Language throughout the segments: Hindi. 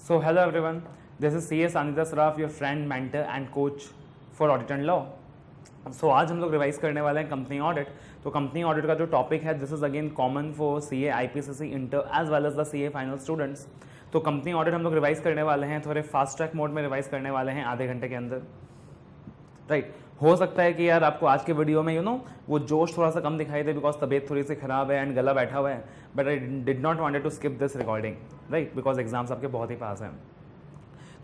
So hello everyone, this is CA Sanidhya Saraf, your friend, mentor and coach for Audit and Law. So आज हम लोग रिवाइज करने वाले हैं कंपनी ऑडिट. तो कंपनी ऑडिट का जो टॉपिक है this is again common for CA, IPCC, inter as well as the CA final students. तो कंपनी ऑडिट हम लोग रिवाइज करने वाले हैं, थोड़े फास्ट ट्रैक मोड में रिवाइज करने वाले हैं आधे घंटे के अंदर. राइट हो सकता है कि यार आपको आज के वीडियो में वो जोश थोड़ा सा कम दिखाई दे बिकॉज तबीयत थोड़ी सी खराब है एंड गला बैठा हुआ है, but I did not wanted to skip this recording, right, because exams आपके बहुत ही पास हैं.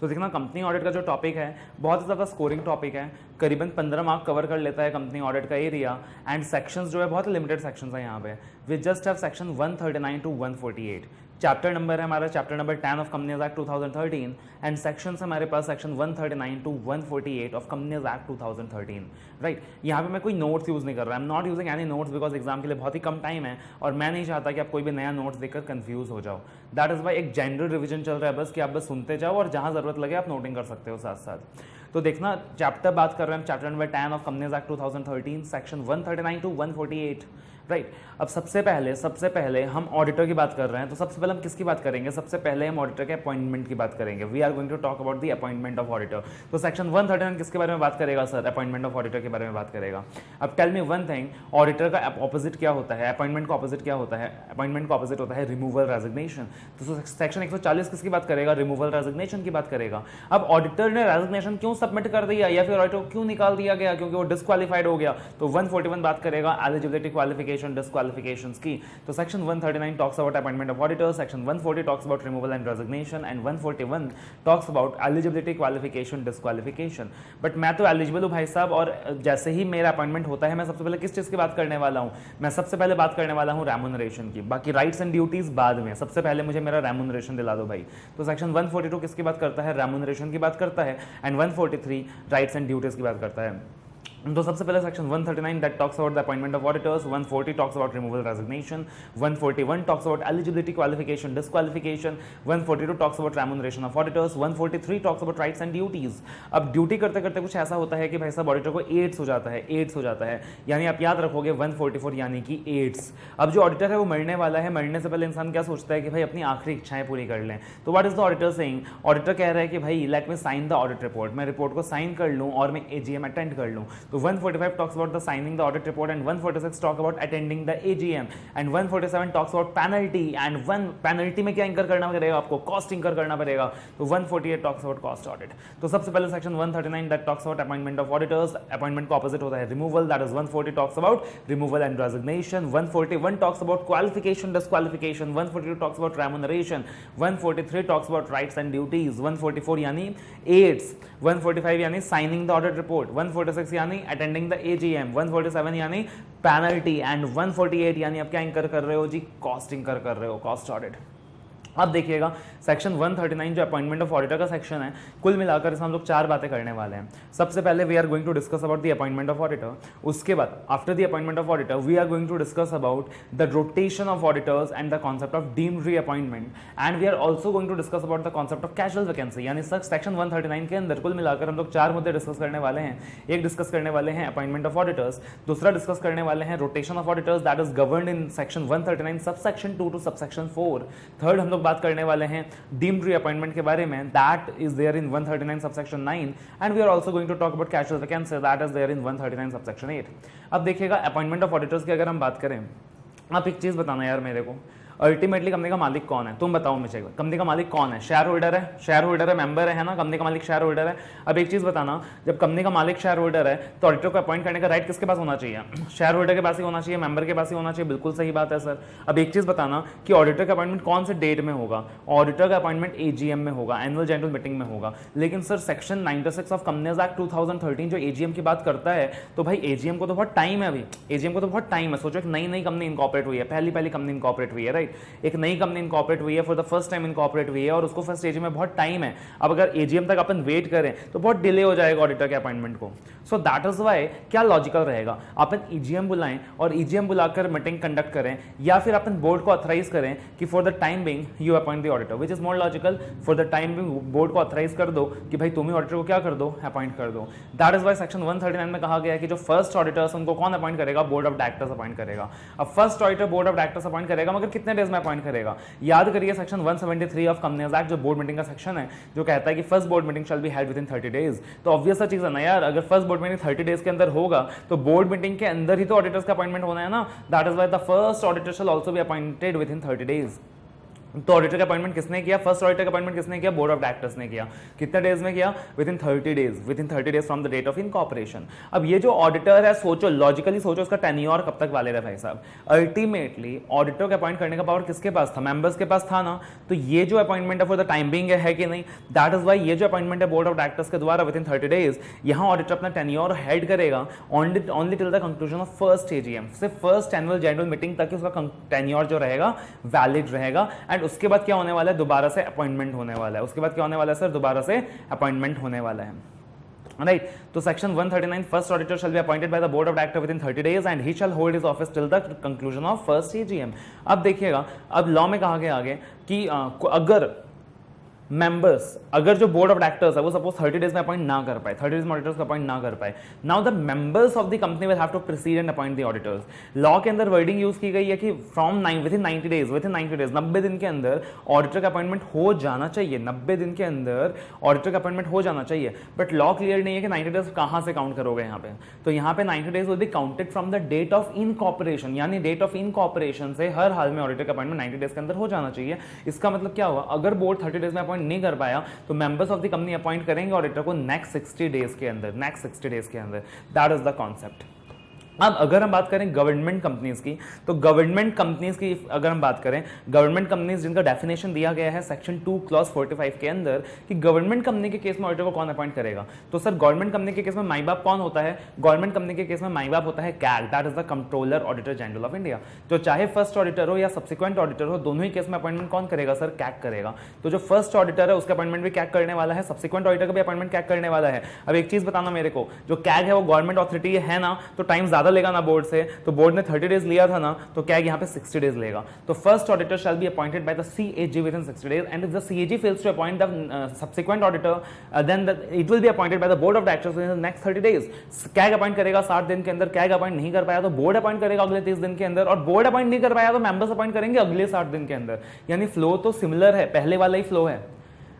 तो देखना कंपनी ऑडिट का जो टॉपिक है बहुत ही ज़्यादा स्कोरिंग टॉपिक है, करीबन 15 मार्क कवर कर लेता है कंपनी ऑडिट का एरिया. एंड सेक्शंस जो है बहुत लिमिटेड सेक्शंस है यहाँ पे. We just have section 139 to 148. Chapter number है हमारा chapter number 10 of companies act 2013 and sections हमारे पास section 139 to 148 of companies act 2013. Right यहाँ पे मैं कोई नोट्स यूज़ नहीं कर रहा. I am not using any notes because exam के लिए बहुत ही कम टाइम है और मैं नहीं चाहता कि आप कोई भी नया नोट्स देखकर कंफ्यूज हो जाओ. दैट इज़ वाई एक जनरल रिविजन चल रहा है बस कि आप बस सुनते जाओ और जहाँ ज़रूरत लगे आप नोटिंग कर सकते हो साथ साथ. तो देखना चैप्टर बात कर रहे हैं chapter number 10 of companies act 2013 section 139 to 148. Right अब सबसे पहले हम ऑडिटर की बात कर रहे हैं. तो सबसे पहले हम किसकी बात करेंगे? सबसे पहले हम ऑडिटर के अपॉइंटमेंट की बात करेंगे. We are going to talk about the appointment of auditor. तो सेक्शन 139 किसके बारे में बात करेगा सर? अपॉइंटमेंट ऑफ ऑडिटर के बारे में बात करेगा. अब tell me one thing, auditor का ऑपोजिट क्या होता है? अपॉइंटमेंट का ऑपोजिट क्या होता है? अपॉइंटमेंट का ऑपोजिट होता है रिमूवल रेजिग्नेशन. तो सेक्शन 140 किसकी बात करेगा? रिमूवल रेजिग्नेशन की बात करेगा. अब ऑडिटर ने रेजिग्नेशन क्यों सबमिट कर दिया या फिर ऑडिटर क्यों निकाल दिया गया? क्योंकि वो डिस्क्वालीफाइड हो गया. तो 141 बात करेगा एलिजिबिलिटी, क्वालिफिकेशन, डिस्क्वालिफिकेशन की. तो section 139 talks about appointment of auditors, section 140 talks about removal and resignation and 141 talks about eligibility, qualification, disqualification. But मैं तो एलिजिबल हूँ भाई साहब, और जैसे ही मेरा अपॉइंटमेंट होता है मैं सबसे पहले किस चीज़ की बात करने वाला हूँ? मैं सबसे पहले बात करने वाला हूँ रेम्यूनरेशन की. बाकी राइट्स एंड ड्यूटीज बाद में, सबसे पहले मुझे मेरा रेम्यूनरेशन दिला दो भाई. तो सेक्शन 142 किसकी बात करता है? रेम्यूनरेशन की बात करता है. एंड 143 राइट्स एंड ड्यूटीज की बात करता है. तो सबसे पहले section 139 that talks about the appointment of auditors, 140 talks about removal resignation, 141 talks about eligibility, qualification, disqualification, 142 talks about remuneration of auditors, 143 talks about rights and duties. अब ड्यूटी करते करते कुछ ऐसा होता है कि भाई साहब ऑडिटर को एड्स हो जाता है, यानी आप याद रखोगे 144 यानी कि एड्स. अब जो ऑडिटर है वो मरने वाला है. मरने से पहले इंसान क्या सोचता है कि भाई अपनी आखिरी इच्छाएं पूरी कर लें. तो what is the auditor saying? Auditor कह रहा है कि भाई let me sign the audit report, मैं रिपोर्ट को साइन कर लूँ और मैं AGM अटेंड कर लूँ. तो 145 talks about the signing the audit report and 146 talk about attending the AGM and 147 talks about penalty and one penalty में क्या इंकर करना पड़ेगा आपको? कॉस्ट इंकर करना पड़ेगा. तो 148 talks about cost audit. तो सबसे पहले section 139 that talks about appointment of auditors. Appointment का ऑपोजिट होता है removal, that is 140 talks about removal and resignation, 141 talks about qualification, disqualification, 142 talks about remuneration, 143 talks about rights and duties, 144 यानी aids, 145 यानी signing the audit report, 146 यानी attending the AGM, 147 यानी पेनल्टी एंड 148 यानी आप क्या इंकर कर रहे हो जी? कॉस्ट इंकर कर रहे हो, कॉस्ट ऑडिट. अब देखिएगा सेक्शन 139 जो अपॉइंटमेंट ऑफ ऑडिटर का सेक्शन है, कुल मिलाकर इसमें हम लोग 4 बातें करने वाले हैं. सबसे पहले we are going to discuss about the appointment of auditor. उसके बाद after the appointment of auditor we are going to discuss about the rotation of auditors and the concept of deemed reappointment and we are also going to discuss about the concept of casual vacancy. यानी सर सेक्शन 139 के अंदर कुल मिलाकर हम लोग 4 मुद्दे डिस्कस करने वाले हैं. एक डिस्कस करने वाले हैं अपॉइंटमेंट ऑफ ऑडिटर्स, दूसरा डिस्कस करने वाले हैं rotation of auditors that is governed in section 139 subsection 2 to subsection 4. Third हम लोग बात करने वाले हैं डीम्ड रीअपॉइंटमेंट के बारे में, that is there in 139 subsection 9 and we are also going to talk about casual vacancy that is there in 139 subsection 8. अब देखिएगा अपॉइंटमेंट ऑफ ऑडिटर्स की अगर हम बात करें, आप एक चीज बताना यार मेरे को, अल्टीमेटली कंपनी का मालिक कौन है? तुम बताओ मुझे, कंपनी का मालिक कौन है? शेयर होल्डर है, शेयर होल्डर है, मेंबर है ना, कंपनी का मालिक शेयर होल्डर है. अब एक चीज बताना, जब कंपनी का मालिक शेयर होल्डर है तो ऑडिटर को अपॉइंट करने का राइट किसके पास होना चाहिए? शेयर होल्डर के पास ही होना चाहिए, मेंबर के पास ही होना चाहिए. बिल्कुल सही बात है सर. अब एक चीज बताना कि ऑडिटर का अपॉइंटमेंट कौन से डेट में होगा? ऑडिटर का अपॉइंटमेंट AGM में होगा, एनुअल जनरल मीटिंग में होगा. लेकिन sir section 96 of companies act 2013 जो AGM की बात करता है, तो भाई AGM को तो बहुत टाइम है अभी, AGM को तो बहुत टाइम है. सोचो एक नई कंपनी इनकॉर्पोरेट हुई है, पहली कंपनी इनकॉर्पोरेट हुई है, राइट, एक नई कंपनी इनकॉर्पोरेट हुई है, for the first time incorporate हुई है और उसको फर्स्ट एजीएम में बहुत टाइम है. अब अगर AGM तक अपन वेट करें तो बहुत डिले हो जाएगा ऑडिटर के अपॉइंटमेंट को. सो दैट इज वाई क्या लॉजिकल रहेगा, अपन EGM बुलाएं और EGM बुलाकर मीटिंग कंडक्ट करें, या फिर अपन बोर्ड को ऑथराइज करें कि for the time being you appoint the auditor, which is more logical. For the time being board को ऑथराइज कर दो कि भाई तुम ही ऑडिटर को क्या कर दो? अपॉइंट कर दो. दैट इज वाई सेक्शन 139 में कहा गया है कि जो फर्स्ट ऑडिटर्स उनको कौन अपॉइंट करेगा? बोर्ड ऑफ डायरेक्टर्स अपॉइंट करेगा. अब first auditor board of directors appoint करेगा, मगर कितने डेज में अपॉइंट करेगा? याद करिए सेक्शन 173 ऑफ कंपनीज एक्ट जो बोर्ड मीटिंग का सेक्शन है, जो कहता है कि first board meeting shall be held within 30 days. तो ऑब्वियस सा चीज है ना यार, अगर फर्स्ट बोर्ड मीटिंग 30 डेज के अंदर होगा तो बोर्ड मीटिंग के अंदर ही तो ऑडिटर्स का अपॉइंटमेंट होना है ना। That is why the first auditor shell also be appointed with in 30 days. तो ऑडिटर का अपॉइंटमेंट किसने किया? फर्स्ट ऑडिटर का अपॉइंटमेंट किसने किया? बोर्ड ऑफ डायरेक्टर्स ने किया। कितने डेज में किया? Within 30 days, within 30 days from the date of incorporation. अब ये जो ऑडिटर है, सोचो लॉजिकली सोचो, उसका टेन्योर कब तक वाले रहे भाई साहब? अल्टीमेटली ऑडिटर के अपॉइंट करने का पावर किसके पास था? मेंबर्स के पास था ना। तो ये जो अपॉइंटमेंट है फॉर द टाइम बिंग है कि नहीं? दैट इज वाई ये जो अपॉइंटमेंट है बोर्ड ऑफ डायरेक्टर्स के द्वारा विद इन 30 डेज, यहां ऑडिटर अपना टेन्योर हेड करेगा only till the conclusion of first AGM. सिर्फ फर्स्ट एनुअल जनरल मीटिंग तक उसका टेन्योर जो रहेगा वैलिड रहेगा। एंड उसके बाद क्या होने वाला है? दोबारा से अपॉइंटमेंट होने वाला है। उसके बाद क्या होने वाला है सर? दोबारा से अपॉइंटमेंट होने वाला है, राइट। तो section 139 first auditor shall be appointed by the board of director with in 30 days and he shall hold his office till the conclusion of first AGM. अब देखिएगा, अब लॉ में कहा गया आगे कि अगर मेंबर्स, अगर जो बोर्ड ऑफ डायरेक्टर्स है वो सपोज 30 डेज में अपॉइंट ना कर पाए, 30 डेज में ऑडिटर्स को अपॉइंट ना कर पाए, now the members of the company will have to proceed and appoint the auditors. Law के अंदर वर्डिंग यूज की गई है कि फ्रॉम विद इन 90 डेज, 90 दिन के अंदर ऑडिटर का अपॉइंटमेंट हो जाना चाहिए। 90 दिन के अंदर ऑडिटर का अपॉइंटमेंट हो जाना चाहिए। बट लॉ क्लियर नहीं है कि 90 डेज कहां से काउंट करोगे यहाँ पे। तो यहाँ पे 90 days will be counted from the date of incorporation, यानी डेट ऑफ इनकॉर्पोरेशन से हर हाल में ऑडिटर का अपॉइंटमेंट 90 डेज के अंदर हो जाना चाहिए। इसका मतलब क्या हुआ? अगर बोर्ड 30 डेज में अपॉइंट नहीं कर पाया तो members of the company appoint करेंगे ऑडिटर को नेक्स्ट 60 डेज के अंदर, नेक्स्ट 60 डेज के अंदर। That is the concept. अब अगर हम बात करें गवर्नमेंट कंपनीज की, तो गवर्नमेंट कंपनीज की अगर हम बात करें, गवर्नमेंट कंपनीज जिनका डेफिनेशन दिया गया है सेक्शन 2 क्लॉज 45 के अंदर कि गवर्नमेंट कंपनी के केस में ऑडिटर को कौन अपॉइंट करेगा। तो सर गवर्नमेंट कंपनी के केस में माई बाप कौन होता है? गवर्नमेंट कंपनी के केस में माई बाप होता है CAG, that is the controller auditor general of India. तो चाहे फर्स्ट ऑडिटर हो या सब्सिक्वेंट ऑडिटर हो, दोनों ही केस में अपॉइंटमेंट कौन करेगा सर? कैग करेगा। तो जो फर्स्ट ऑडिटर है उसका अपॉइंटमेंट भी कैग करने वाला है, सब्सिक्वेंट ऑडिटर का भी अपॉइंटमेंट कैग करने वाला है। अब एक चीज बताना मेरे को, जो कैग है वो गवर्नमेंट ऑथोरिटी है ना, तो टाइम ज्यादा लेगा ना बोर्ड से। तो बोर्ड ने 30 डेज लिया था ना, तो कैग यहाँ पे 60 डेज लेगा। तो first auditor shall be appointed by the CAG within 60 days and if the CAG fails to appoint the subsequent auditor then it will be appointed by the board of directors within the next 30 days. CAG appoint करेगा 60 दिन के अंदर, कैग अपॉइंट नहीं कर पाया तो बोर्ड अपॉइंट करेगा अगले 30 दिन के अंदर, और बोर्ड अपॉइंट नहीं कर पाया तो मेंबर्स अपॉइंट करेंगे अगले 60 दिन के अंदर। यानी फ्लो तो सिमिलर है, पहले वाला ही फ्लो है,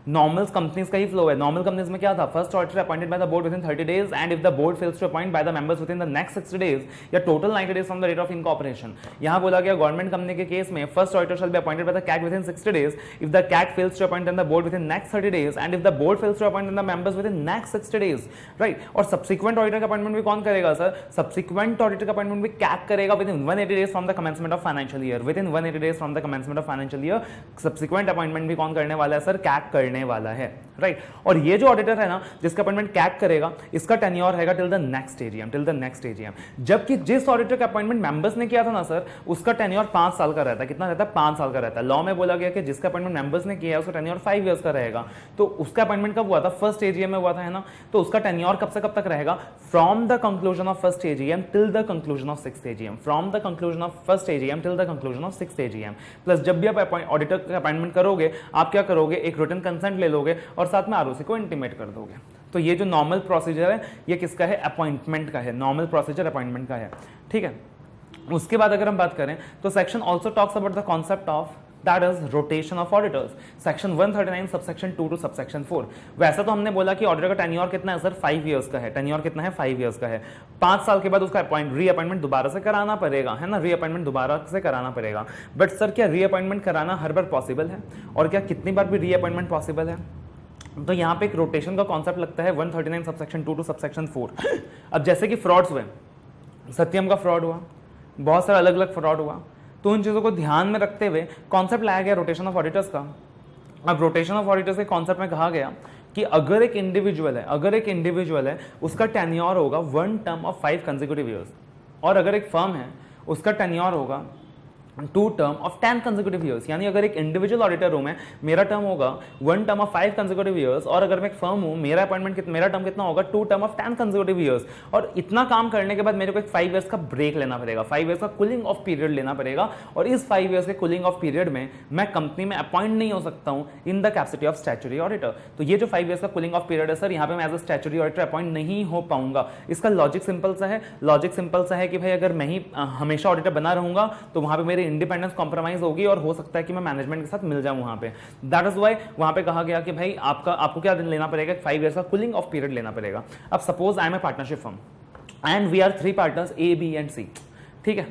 नॉर्मल कंपनीज का ही फ्लो है। नॉर्मल कंपनीज में क्या था? First auditor appointed by the board within 30 days and if the board fails to appoint by the members within the next 60 days या total 90 days from the date of incorporation. यहां बोला गया गवर्नमेंट कंपनी के केस में first auditor shall be appointed by the CAG with in 60 days if the CAG fails to appoint the board within next 30 days and if the board fails to appoint the members within next 60 days, right. और सब्सिक्वेंट ऑडिटर का अपॉइंटमेंट भी कौन करेगा सर? सब्सिक्वेंट ऑडिटर का अपॉइंटमेंट भी कैग करेगा within 180 days from the commencement of financial year, within 180 days from the commencement of financial year. Subsequent appointment भी कौन करने वाला है सर? कैग करने वाला है, राइट। और ये जो ऑडिटर है ना जिसका अपॉइंटमेंट कैग करेगा, इसका टेन्योर रहेगा till the next AGM, till the next AGM. जबकि जिस ऑडिटर का अपॉइंटमेंट मेंबर्स ने किया था ना सर, उसका टेन्योर 5 साल का रहता है। कितना रहता है? 5 साल का रहता है। लॉ में बोला गया कि जिसका अपॉइंटमेंट मेंबर्स ने किया है उसका टेन्योर 5 इयर्स का रहेगा। तो उसका अपॉइंटमेंट कब हुआ था? फर्स्ट एजीएम में हुआ था, है ना। तो उसका टेन्योर कब से कब तक रहेगा? From the conclusion of first AGM till the conclusion of sixth AGM, from the conclusion of first AGM till the conclusion of sixth AGM. Plus जब भी आप ऑडिटर का अपॉइंटमेंट करोगे, आप क्या करोगे? एक रिटन कंसेंट ले लोगे और साथ में आरओसी को इंटीमेट कर दोगे। तो ये जो नॉर्मल प्रोसीजर है ये किसका है? अपॉइंटमेंट का है। नॉर्मल प्रोसीजर अपॉइंटमेंट का है, ठीक है। उसके बाद अगर हम बात करें तो section also talks about the concept of that is rotation of auditors, section 139 subsection 2 to subsection 4। वैसा तो हमने बोला कि ऑडिटर का टेन्योर कितना है सर? 5 इयर्स का है। टेन्योर कितना है? 5 इयर्स का है। 5 साल के बाद उसका रीअपॉइंटमेंट दोबारा से कराना पड़ेगा, है ना। रीअपॉइंटमेंट दोबारा से कराना पड़ेगा। बट सर क्या रीअपॉइंटमेंट कराना हर बार पॉसिबल है? और क्या कितनी बार भी रीअपॉइंटमेंट पॉसिबल है? तो यहाँ पे एक रोटेशन का कॉन्सेप्ट लगता है 139 सबसेक्शन 2 टू सबसेक्शन 4। अब जैसे कि फ्रॉड्स हुए, सत्यम का फ्रॉड हुआ, बहुत सारे अलग अलग फ्रॉड हुआ, तो उन चीज़ों को ध्यान में रखते हुए कॉन्सेप्ट लाया गया रोटेशन ऑफ ऑडिटर्स का। अब रोटेशन ऑफ ऑडिटर्स के कॉन्सेप्ट में कहा गया कि अगर एक इंडिविजुअल है उसका टेन्योर होगा 1 टर्म ऑफ 5 कंसेक्यूटिव ईयर्स, और अगर एक फर्म है उसका टेन्योर होगा 2 टर्म ऑफ 10 कंसेक्यूटिव ईयर्स। यानी अगर एक इंडिविजुअल ऑडिटर हूं मैं, मेरा टर्म होगा 1 टर्म ऑफ 5 कंसेक्यूटिव ईयर्स, और अगर मैं एक फर्म हूं, मेरा टर्म कितना होगा? 2 टर्म ऑफ 10 कंसेक्यूटिव ईयर्स। और इतना काम करने के बाद मेरे को एक 5 ईयर्स का ब्रेक लेना पड़ेगा, 5 ईयर्स का कूलिंग ऑफ पीरियड लेना पड़ेगा। और इस 5 ईयर्स के कूलिंग ऑफ पीरियड में मैं कंपनी में अपॉइंट नहीं हो सकता हूं in the capacity of statutory auditor. तो ये जो 5 ईयर्स का कूलिंग ऑफ पीरियड है सर, यहाँ पे मैं as a statutory auditor appoint नहीं हो पाऊंगा। इसका लॉजिक सिंपल सा है कि भाई अगर मैं ही हमेशा ऑडिटर बना रहूंगा तो वहां पे मेरे मेरी इंडिपेंडेंस कॉम्प्रोमाइज होगी और हो सकता है कि मैं मैनेजमेंट के साथ मिल जाऊं वहां पे। दैट इज वाई वहां पे कहा गया कि भाई आपको क्या लेना पड़ेगा, 5 ईयर्स का कूलिंग ऑफ पीरियड लेना पड़ेगा। अब suppose I am a partnership firm and we are 3 partners A, B and C, ठीक है।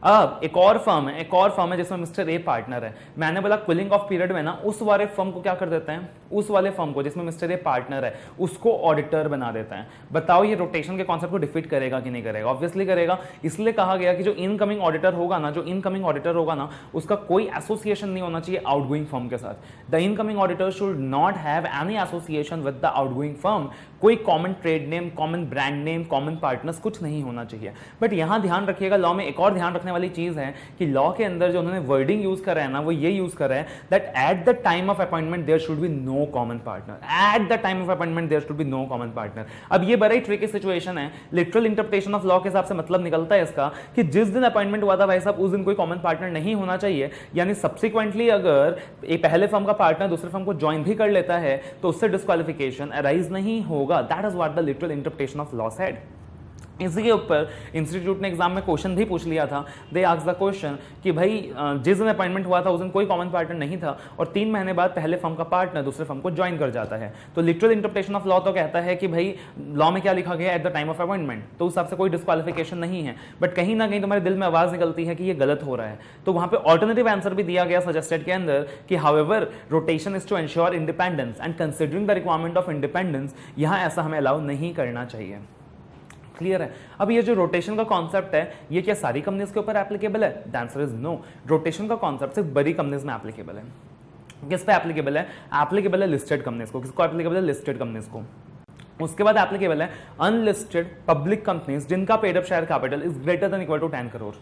अब एक और फर्म है जिसमें मिस्टर ए पार्टनर है। मैंने बोला कूलिंग ऑफ पीरियड में ना उस वाले फर्म को क्या कर देते हैं, उस वाले फर्म को जिसमें मिस्टर ए पार्टनर है उसको ऑडिटर बना देते हैं। बताओ ये रोटेशन के कॉन्सेप्ट को डिफीट करेगा कि नहीं करेगा? ऑब्वियसली करेगा। इसलिए कहा गया कि जो इनकमिंग ऑडिटर होगा ना उसका कोई एसोसिएशन नहीं होना चाहिए आउटगोइंग फर्म के साथ। The incoming auditor should not have any association with the outgoing firm. कोई common trade name, common brand name, common partners कुछ नहीं होना चाहिए। बट यहां ध्यान रखिएगा, लॉ में एक और ध्यान रखने वाली चीज है कि लॉ के अंदर जो उन्होंने वर्डिंग यूज करा है ना वो ये यूज करा है that at the time of appointment there should be no common partner. At the time of appointment there should be no common partner. अब ये बड़ा ही ट्रिकी सिचुएशन है। लिटरल इंटरप्रिटेशन ऑफ लॉ के हिसाब से मतलब निकलता है इसका कि जिस दिन अपॉइंटमेंट हुआ था भाई साहब उस दिन कोई कॉमन पार्टनर नहीं होना चाहिए। यानी सब्सिक्वेंटली अगर एक पहले फर्म का पार्टनर दूसरे फर्म को ज्वाइन भी कर लेता है तो उससे डिस्क्वालिफिकेशन अराइज नहीं होगा। That is what the literal interpretation of law said. इसी के ऊपर इंस्टीट्यूट ने एग्जाम में क्वेश्चन भी पूछ लिया था। दे आस्क्ड द क्वेश्चन कि भाई जिस दिन अपॉइंटमेंट हुआ था उस दिन कोई कॉमन पार्टनर नहीं था और 3 महीने बाद पहले फर्म का पार्टनर दूसरे फर्म को ज्वाइन कर जाता है। तो लिटरल इंटरप्रिटेशन ऑफ लॉ तो कहता है कि भाई लॉ में क्या लिखा गया eight the time of appointment, तो उस हिसाब से कोई डिस्क्वालिफिकेशन नहीं है। बट कहीं ना कहीं तुम्हारे दिल में आवाज निकलती है कि ये गलत हो रहा है। तो वहां पे ऑल्टरनेटिव आंसर भी दिया गया सजेस्टेड के अंदर कि however rotation is to ensure independence and considering the requirement of independence, यहां ऐसा हमें अलाउ नहीं करना चाहिए। क्लियर है? अब ये जो रोटेशन का कॉन्सेप्ट है ये क्या सारी कंपनीज के ऊपर एप्लीकेबल है? The answer is no. Rotation का कॉन्सेप्ट सिर्फ बड़ी कंपनीज में एप्लीकेबल है। किस पे एप्लीकेबल है? एप्लीकेबल है लिस्टेड कंपनीज को। किसको एप्लीकेबल है? लिस्टेड कंपनीज को। उसके बाद एप्लीकेबल है अनलिस्टेड पब्लिक कंपनीज जिनका paid up share capital is greater than equal to 10 crore.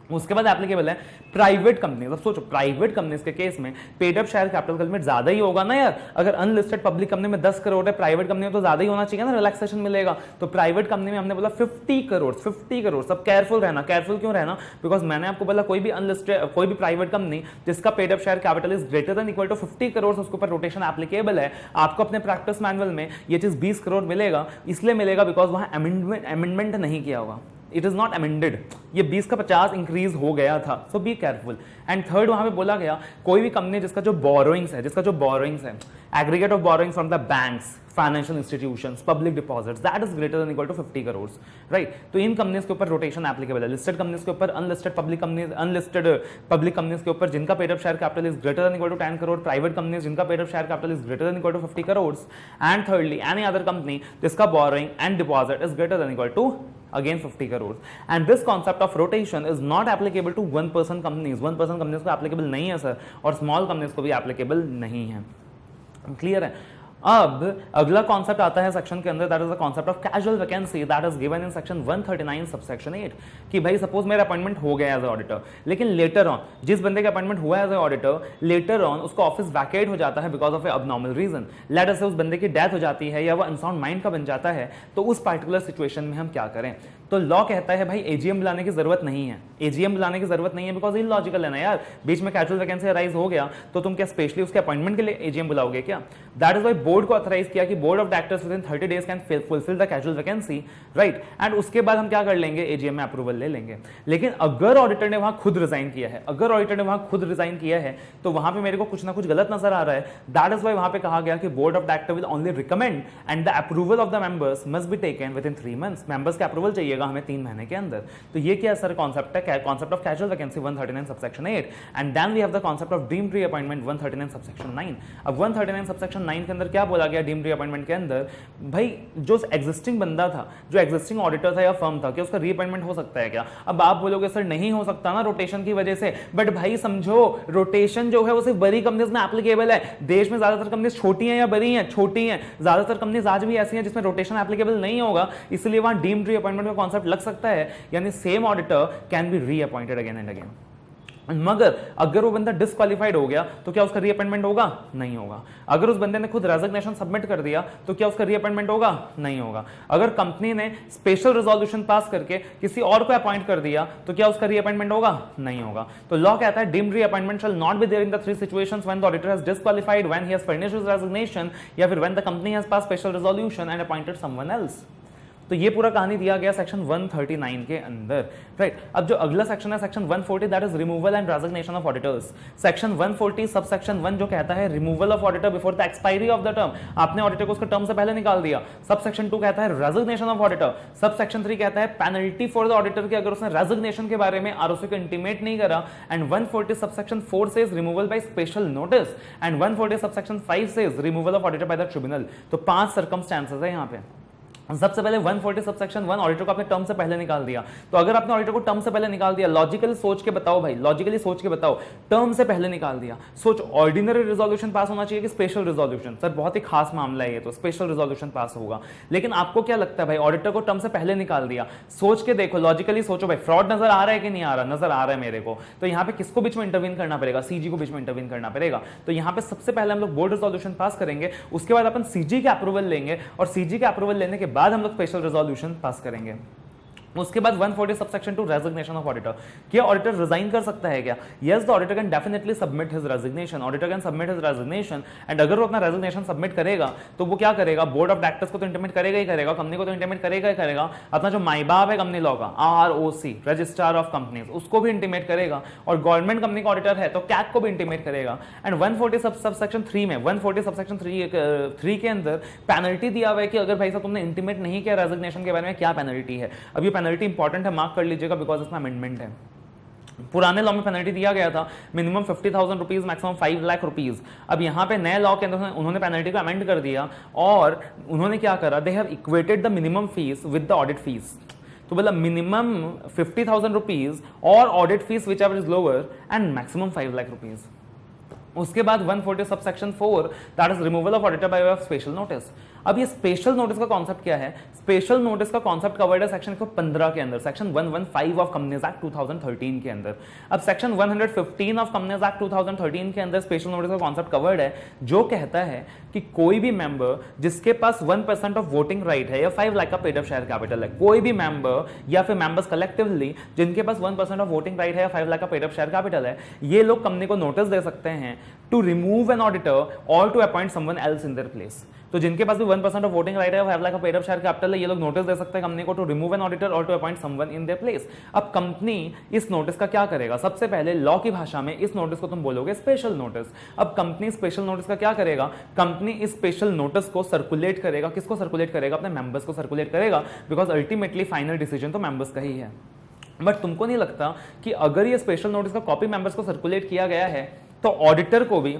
उसके बाद एप्लीकेबल है प्राइवेट कंपनीज। अब सोचो प्राइवेट कंपनीज के केस में पेड अप शेयर कैपिटल का लिमिट ज्यादा ही होगा ना यार। अगर अनलिस्टेड पब्लिक कंपनी में 10 करोड़ है, प्राइवेट कंपनी में तो ज्यादा ही होना चाहिए ना, रिलैक्सेशन मिलेगा। तो प्राइवेट कंपनी में हमने बोला 50 करोड़। 50 करोड़। सब केयरफुल रहना। केयरफुल क्यों रहना? बिकॉज मैंने आपको बोला कोई भी अनलिस्टेड कोई भी प्राइवेट कंपनी जिसका paid up share capital is greater than equal to 50 crore उसके ऊपर रोटेशन एप्लीकेबल है। आपको अपने प्रैक्टिस मैनुअल में ये चीज 20 करोड़ मिलेगा। इसलिए मिलेगा बिकॉज वहां अमेंडमेंट नहीं किया होगा। It is not amended. ये 20 का 50 इंक्रीज हो गया था। सो बी केयरफुल। एंड थर्ड वहां पे बोला गया कोई भी कंपनी जिसका जो बोरोइंग्स है aggregate of borrowings from the banks, financial institutions, public deposits that is greater than equal to 50 crore, right. तो इन कंपनीज के ऊपर रोटेशन एप्लीकेबल है। लिस्टेड कंपनीज के ऊपर, अनलिस्टेड पब्लिक कंपनीज के ऊपर जिनका paid up share capital is greater than equal to 10 crore, private companies जिनका paid up share capital is greater than equal to 50 crore, and thirdly any other company जिसका borrowing and deposit is greater than equal to again 50 crores. And this concept of rotation is not applicable to one person companies. One person companies को applicable नहीं है सर, और small companies को भी applicable नहीं है। क्लियर है? अब अगला कॉन्सेप्ट आता है सेक्शन के अंदर, that is the concept of casual vacancy that is given in section 139 subsection 8 कि भाई सपोज मेरा अपॉइंटमेंट हो गया एज ए ऑडिटर, लेकिन लेटर ऑन जिस बंदे का अपॉइंटमेंट हुआ as a auditor later on उसका ऑफिस वैकेट हो जाता है because of a abnormal reason. Let us से उस बंदे की डेथ हो जाती है या वो अनसाउंड माइंड का बन जाता है, तो उस पार्टिकुलर सिचुएशन में हम क्या करें? तो लॉ कहता है भाई एजीएम बुलाने की जरूरत नहीं है। एजीएम बुलाने की जरूरत नहीं है बिकॉज इलॉजिकल है ना यार। बीच में कैजुअल वैकेंसी अराइज हो गया तो तुम क्या स्पेशली उसके अपॉइंटमेंट के लिए एजीएम बुलाओगे क्या? दैट इज वाई बोर्ड को ऑथराइज किया कि board of directors within 30 days can fulfil the casual vacancy, right. And उसके बाद हम क्या कर लेंगे? एजीएम में अप्रूवल ले लेंगे। लेकिन अगर ऑडिटर ने वहां खुद रिजाइन किया है, तो वहां पे मेरे को कुछ ना कुछ गलत नजर आ रहा है। दैट इज वाई वहां पे कहा गया कि board of director will only recommend and the approval of the members must be taken within 3 months. Members का अप्रूवल चाहिएगा हमें 3 महीने के अंदर। तो ये क्या सर कॉन्सेप्ट है? Concept of casual vacancy 139 subsection 8 and then we have the concept of deemed reappointment 139 subsection 9। अब 139 सबसेक्शन 9 के अंदर क्या बोला गया डीम्ड रीअपॉइंटमेंट के अंदर? भाई जो एग्जिस्टिंग बंदा था, जो एग्जिस्टिंग ऑडिटर था या फर्म था, क्या उसका रीअपॉइंटमेंट हो सकता है क्या? अब आप बोलोगे सर नहीं हो सकता ना रोटेशन की वजह से, बट भाई समझो रोटेशन जो है वो सिर्फ बड़ी कंपनीज में एप्लीकेबल है। देश में ज्यादातर कंपनीज छोटी हैं या बड़ी हैं? छोटी हैं। ज्यादातर कंपनीज आज भी ऐसी हैं जिसमें रोटेशन एप्लीकेबल नहीं होगा, इसलिए वहां डीम्ड रीअपॉइंटमेंट का कॉन्सेप्ट लग सकता है। यानी same auditor can be reappointed again and again. मगर अगर वो बंदा डिस्क्वालिफाइड हो गया तो क्या उसका रीअपॉइंटमेंट होगा? नहीं होगा। अगर उस बंदे ने खुद रेजिग्नेशन सबमिट कर दिया तो क्या उसका रीअपॉइंटमेंट होगा? नहीं होगा। अगर कंपनी ने स्पेशल रेजोल्यूशन पास करके किसी और को अपॉइंट कर दिया तो क्या उसका रीअपॉइंटमेंट होगा? नहीं होगा। तो लॉ कहता है deemed reappointment shall not be there in the 3 situations when the auditor has disqualified, when he has furnished his resignation, या फिर when the company has pass special resolution and appointed someone else. तो ये पूरा कहानी दिया गया सेक्शन 139 के अंदर, राइट। अब जो अगला सेक्शन है section 140, that is removal and resignation of auditors. Section 140 sub section 1 जो कहता है removal of auditor before the expiry of the term, आपने ऑडिटर को उसका टर्म से पहले निकाल दिया। सब सेक्शन 2 कहता है resignation of auditor. Sub section 3 कहता है पेनल्टी फॉर द ऑडिटर की अगर उसने रेजिग्नेशन के बारे में आरओसी को इंटीमेट नहीं करा। And 140 sub section 4 says removal by special notice and 140 sub section 5 says removal of auditor by the tribunal. तो 5 सर्कमस्टेंसेस है यहाँ पे। सबसे पहले 140 सबसेक्शन 1 ऑडिटर को आपने टर्म से पहले निकाल दिया। तो अगर आपने ऑडिटर को टर्म से पहले निकाल दिया, लॉजिकली सोच के बताओ भाई, लॉजिकली सोच के बताओ, टर्म से पहले निकाल दिया, सोच ऑर्डिनरी रिजोल्यूशन पास होना चाहिए कि स्पेशल रिजोल्यूशन? सर बहुत ही खास मामला है ये, तो स्पेशल रिजोल्यूशन पास होगा। लेकिन आपको क्या लगता है भाई, ऑडिटर को टर्म से पहले निकाल दिया, सोच के देखो, लॉजिकली सोचो भाई, फ्रॉड नजर आ रहा है कि नहीं आ रहा? नजर आ रहा है मेरे को। तो यहाँ पे किसको बीच में इंटरवीन करना पड़ेगा? सीजी को बीच में इंटरवीन करना पड़ेगा। तो यहाँ पे सबसे पहले हम लोग बोर्ड रिजोल्यूशन पास करेंगे, उसके बाद अपन सीजी के अप्रूवल लेंगे, और सीजी के अप्रूवल लेने के बाद हम लोग स्पेशल रिजोल्यूशन पास करेंगे। उसके बाद 140 सबसेक्शन 2 रेजिग्नेशन ऑफ ऑडिटर। क्या ऑडिटर रिजाइन कर सकता है क्या? Yes, the auditor can definitely submit his resignation. Auditor can submit his resignation, and अगर वो अपना रेजिग्नेशन सबमिट करेगा तो वो क्या करेगा? बोर्ड ऑफ डायरेक्टर्स को तो इंटीमेट करेगा ही करेगा, कंपनी को तो इंटीमेट करेगा ही करेगा, अपना जो माई बाप है कंपनी लॉ का, ROC रजिस्ट्रार ऑफ कंपनीज, उसको भी इंटीमेट करेगा, और गवर्नमेंट कंपनी का ऑडिटर है तो कैग को भी इंटीमेट करेगा। एंड 140 सबसेक्शन 3 में 140 सबसेक्शन 3 के अंदर पेनल्टी दिया हुआ है कि अगर भाई साहब तुमने इंटीमेट नहीं किया रेजिग्नेशन के बारे में, क्या पेनल्टी है। अब ये पेनल्टी इंपॉर्टेंट है, मार्क कर लीजिएगा, बिकॉज इसमें अमेंडमेंट है। पुराने लॉ में पेनल्टी दिया गया था minimum 50,000 rupees, maximum 5 lakh rupees. अब यहाँ पे नए लॉ के अंदर उन्होंने पेनल्टी को अमेंड कर दिया, और उन्होंने क्या करा, they have equated the minimum fees with the audit fees. तो मतलब मिनिमम 50,000 रुपीज और audit fees which ever is lower, and maximum 5 lakh rupees. उसके बाद 140 subsection 4 that is removal of auditor by way of special notice. अब ये स्पेशल नोटिस का कॉन्सेप्ट क्या है? स्पेशल नोटिस का कॉन्सेप्ट कवर्ड है सेक्शन 15 के अंदर, सेक्शन 115 ऑफ कंपनीज एक्ट 2013 के अंदर। अब सेक्शन 115 ऑफ कंपनीज एक्ट 2013 के अंदर स्पेशल नोटिस का कॉन्सेप्ट कवर्ड है, जो कहता है कि कोई भी मेंबर जिसके पास 1% ऑफ वोटिंग राइट है या 5 लाख का पेड अप शेयर कैपिटल है, कोई भी मेंबर या फिर मेंबर्स कलेक्टिवली जिनके पास 1% ऑफ वोटिंग राइट है या 5 लाख का पेड अप शेयर कैपिटल है, ये लोग कंपनी को नोटिस दे सकते हैं टू रिमूव एन ऑडिटर और to appoint someone else in their place. तो जिनके पास भी 1% ऑफ वोटिंग राइट है, 5 लाख का पेड अप शेयर कैपिटल है, ये लोग नोटिस दे सकते हैं कंपनी को टू रिमूव एन ऑडिटर और to appoint someone in their place. अब कंपनी इस नोटिस का क्या करेगा? सबसे पहले लॉ की भाषा में इस नोटिस को तुम बोलोगे स्पेशल नोटिस। अब कंपनी स्पेशल नोटिस का क्या करेगा? कंपनी इस स्पेशल नोटिस को सर्कुलेट करेगा। किसको सर्कुलेट करेगा? अपने मेंबर्स को सर्कुलेट करेगा, बिकॉज अल्टीमेटली फाइनल डिसीजन तो मेंबर्स का ही है। बट तुमको नहीं लगता कि अगर ये स्पेशल नोटिस का कॉपी मेंबर्स को सर्कुलेट किया गया है, तो ऑडिटर को भी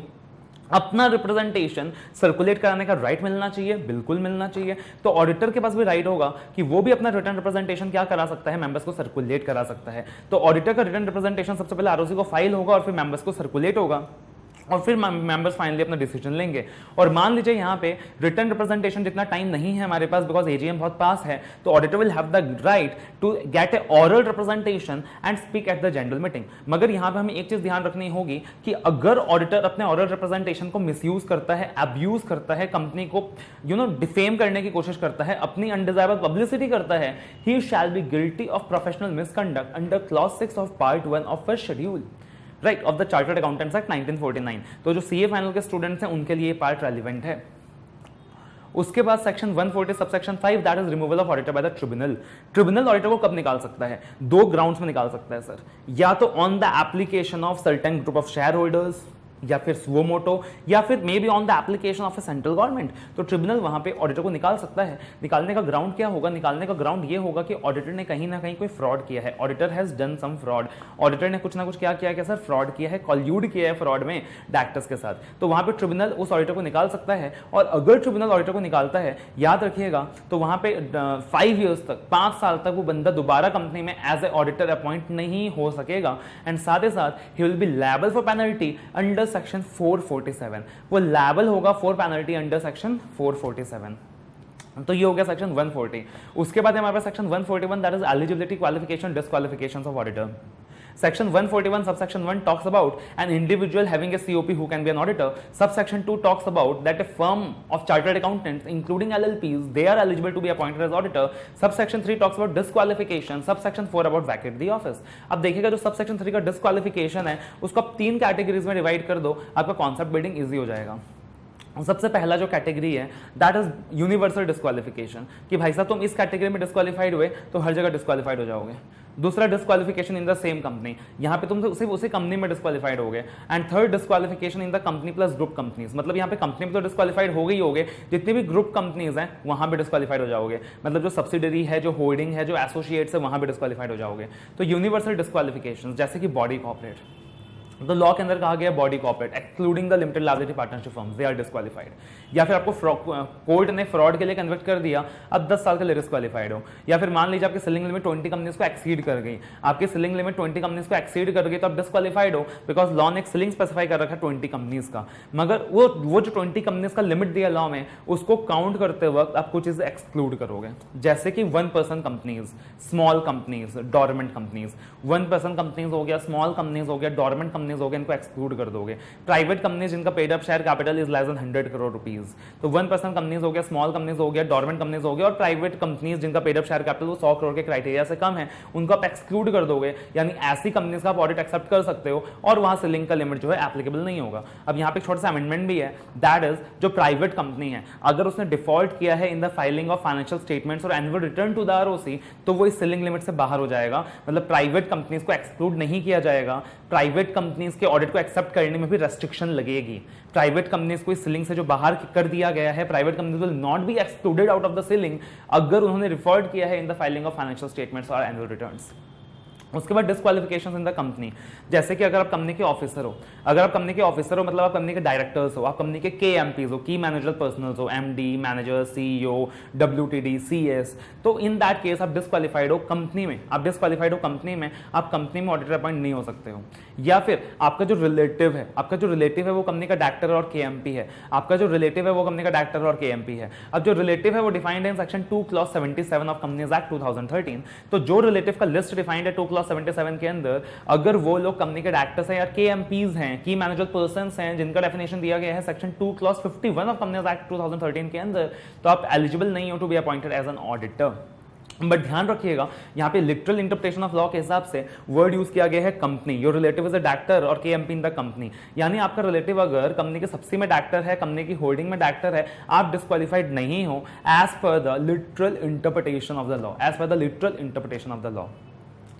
अपना रिप्रेजेंटेशन सर्कुलेट कराने का राइट मिलना चाहिए? बिल्कुल मिलना चाहिए। तो ऑडिटर के पास भी राइट होगा कि वो भी अपना रिटर्न रिप्रेजेंटेशन क्या करा सकता है? मेंबर्स को सर्कुलेट करा सकता है। तो ऑडिटर का रिटर्न रिप्रेजेंटेशन सबसे पहले आरओसी को फाइल होगा, और फिर मेंबर्स को सर्कुलेट होगा, और फिर मेंबर्स फाइनली अपना डिसीजन लेंगे। और मान लीजिए यहाँ पे रिटर्न रिप्रेजेंटेशन जितना टाइम नहीं है हमारे पास, बिकॉज एजीएम बहुत पास है, तो auditor will have the right to get a oral representation and speak at the general meeting. मगर यहाँ पे हमें एक चीज ध्यान रखनी होगी कि अगर ऑडिटर अपने ऑरल रिप्रेजेंटेशन को मिसयूज करता है, अब्यूज करता है, कंपनी को डिफेम करने की कोशिश करता है, अपनी अनडिजायरेबल पब्लिसिटी करता है, he shall be guilty of professional misconduct under clause 6 of part 1 of first schedule right of the chartered accountants act 1949। तो जो सीए फाइनल के स्टूडेंट्स हैं उनके लिए पार्ट रेलिवेंट है। उसके बाद section 140 subsection 5 that is removal of auditor by the tribunal. Tribunal auditor को कब निकाल सकता है? 2 ग्राउंड्स में निकाल सकता है सर, या तो on the application of certain group of share holders, या फिर सुओ मोटो, या फिर may be on the application of A central government. तो ट्रिब्यूनल वहां पे ऑडिटर को निकाल सकता है। निकालने का ग्राउंड क्या होगा? निकालने का ग्राउंड ये होगा कि ऑडिटर ने कहीं ना कहीं कोई फ्रॉड किया है, auditor has done some fraud, auditor ने कुछ ना कुछ क्या किया है सर? फ्रॉड किया है, कॉल्यूड किया है फ्रॉड में डायरेक्टर्स के साथ। तो वहां पे ट्रिब्यूनल उस ऑडिटर को निकाल सकता है, और अगर ट्रिब्यूनल ऑडिटर को निकालता है, याद रखिएगा, तो वहां पे 5 ईयर्स तक, 5 साल तक वो बंदा दोबारा कंपनी में एज ए ऑडिटर अपॉइंट नहीं हो सकेगा, एंड साथ ही साथ he will be liable for penalty under section 447। वो लायबल होगा फॉर पेनल्टी अंडर सेक्शन 447। तो ये हो गया सेक्शन 140। उसके बाद हमारे पास section 141 that is eligibility qualification disqualifications of auditor. Section 141 subsection 1 talks about an individual having a COP who can be an auditor. Subsection 2 talks about that a firm of chartered accountants including LLPs they are eligible to be appointed as auditor. Subsection 3 talks about disqualification. Subsection 4 about vacate the office. अब देखिएगा जो subsection 3 का disqualification है उसको आप 3 कैटेगरीज में डिवाइड कर दो, आपका कॉन्सेप्ट बिल्डिंग इजी हो जाएगा। सबसे पहला जो कैटेगरी है दैट इज यूनिवर्सल डिस्क्वालिफिकेशन, कि भाई साहब तुम इस कैटेगरी में डिस्क्वालीफाइड हुए तो हर जगह डिस्क्वालीफाइड हो जाओगे। दूसरा disqualification in the same company, यहाँ पे तुम तो सिर्फ उसी कंपनी में डिस्क्वालीफाइड हो गए। And third disqualification in the company plus group companies, मतलब यहाँ पे कंपनी में तो डिस्क्वालीफाइड हो गई होगे, जितनी भी ग्रुप कंपनीज हैं वहां पे डिस्क्वालीफाइड हो जाओगे, मतलब जो सब्सिडरी है, जो होल्डिंग है, जो एसोसिएट्स है, वहां पे डिस्क्वालीफाइड हो जाओगे। तो यूनिवर्सल डिस्क्वालिफिकेशन जैसे कि बॉडी कॉर्पोरेट, तो लॉ के अंदर कहा गया body corporate excluding the limited liability partnership firms they are disqualified. या फिर आपको कोर्ट ने फ्रॉड के लिए कन्वर्ट कर दिया, अब 10 साल के लिए डिस्क्वालीफाइड हो। या फिर मान लीजिए आपकी सेलिंग लिमिट 20 कंपनीज को एक्सीड कर गई, आपकी सेलिंग लिमिट 20 कंपनीज को एक्सीड कर गई, तो आप डिस्क्वालीफाइड हो, बिकॉज लॉ ने एक सेलिंग स्पेसिफाई कर रखा है 20 कंपनीज का, मगर वो जो 20 कंपनीज का लिमिट दिया लॉ में, उसको काउंट करते वक्त आप कुछ चीजें एक्सक्लूड करोगे, जैसे कि 1% companies, small companies, dormant companies. 1% companies हो गया, स्मॉल कंपनीज हो गया, डोरमेंट कंपनीज हो गया, इनको एक्सक्लूड कर दोगे। प्राइवेट कंपनीज जिनका paid up share capital is less than 100 crore rupees, तो 1% कंपनीज हो गया, स्मॉल कंपनीज हो गया, डोरमेंट कंपनीज हो गया, और प्राइवेट कंपनीज जिनका पेड अप शेयर कैपिटल वो 100 करोड़ के क्राइटेरिया से कम है, उनको आप एक्सक्लूड कर दोगे। यानी ऐसी कंपनीज का आप ऑडिट एक्सेप्ट कर सकते हो और वहां सेलिंग का लिमिट जो है एप्लीकेबल नहीं होगा। अब यहाँ पे छोटा सा अमेंडमेंट भी है, दैट इज जो प्राइवेट कंपनी है अगर उसने डिफॉल्ट किया है in the filing of financial statements और annual return to the ROC, तो वो इस सेलिंग लिमिट से बाहर हो जाएगा, मतलब प्राइवेट कंपनीज को एक्सक्लूड नहीं किया जाएगा। प्राइवेट कंपनीज के ऑडिट को एक्सेप्ट करने में भी रेस्ट्रिक्शन लगेगी। प्राइवेट कंपनीज को इस सीलिंग से जो बाहर कर दिया गया है, private companies will not be excluded out of the ceiling अगर उन्होंने रिफर्ड किया है in the filing of financial statements और एनुअल रिटर्न्स। उसके बाद डिस्क्वालिफिकेशन इन द कंपनी, जैसे कि अगर आप कंपनी के ऑफिसर हो, अगर आप कंपनी के ऑफिसर हो मतलब आप कंपनी के डायरेक्टर्स हो, आप कंपनी के KMPs हो, की मैनेजर पर्सनल्स हो, MD, manager, CEO, WTD, CS, तो इन दैट केस आप डिस्क्वालीफाइड हो कंपनी में, आप डिस्क्वालीफाइड हो कंपनी में, आप कंपनी में ऑडिटर अपॉइंट नहीं हो सकते हो। या फिर आपका जो रिलेटिव है वो कंपनी का डायरेक्टर और KMP है, आपका जो रिलेटिव है वो कंपनी का डायरेक्टर और KMP है। अब जो रिलेटिव है वो डिफाइंड है in section 2 clause 77 of companies act 2013, तो जो रिलेटिव का लिस्ट डिफाइंड है 2 क्लॉज 77 के अंदर, अगर वो लोग कंपनी के डायरेक्टर्स हैं या KMPs हैं, की मैनेजर पर्सन्स हैं, जिनका डेफिनेशन दिया गया है section 2 clause 51 of companies act 2013 के अंदर, तो आप एलिजिबल नहीं हो to be appointed as an auditor. But ध्यान रखिएगा यहाँ पे लिटरल इंटरप्रिटेशन ऑफ लॉ के हिसाब से वर्ड यूज किया गया है company, your relative is a director और KMP इन द कंपनी, यानी आपका रिलेटिव अगर कंपनी के सबसे में डायरेक्टर है, कंपनी की होल्डिंग में डायरेक्टर है, आप डिस्क्वालीफाइड नहीं हो as per the literal interpretation of the law, as per the literal interpretation of the law.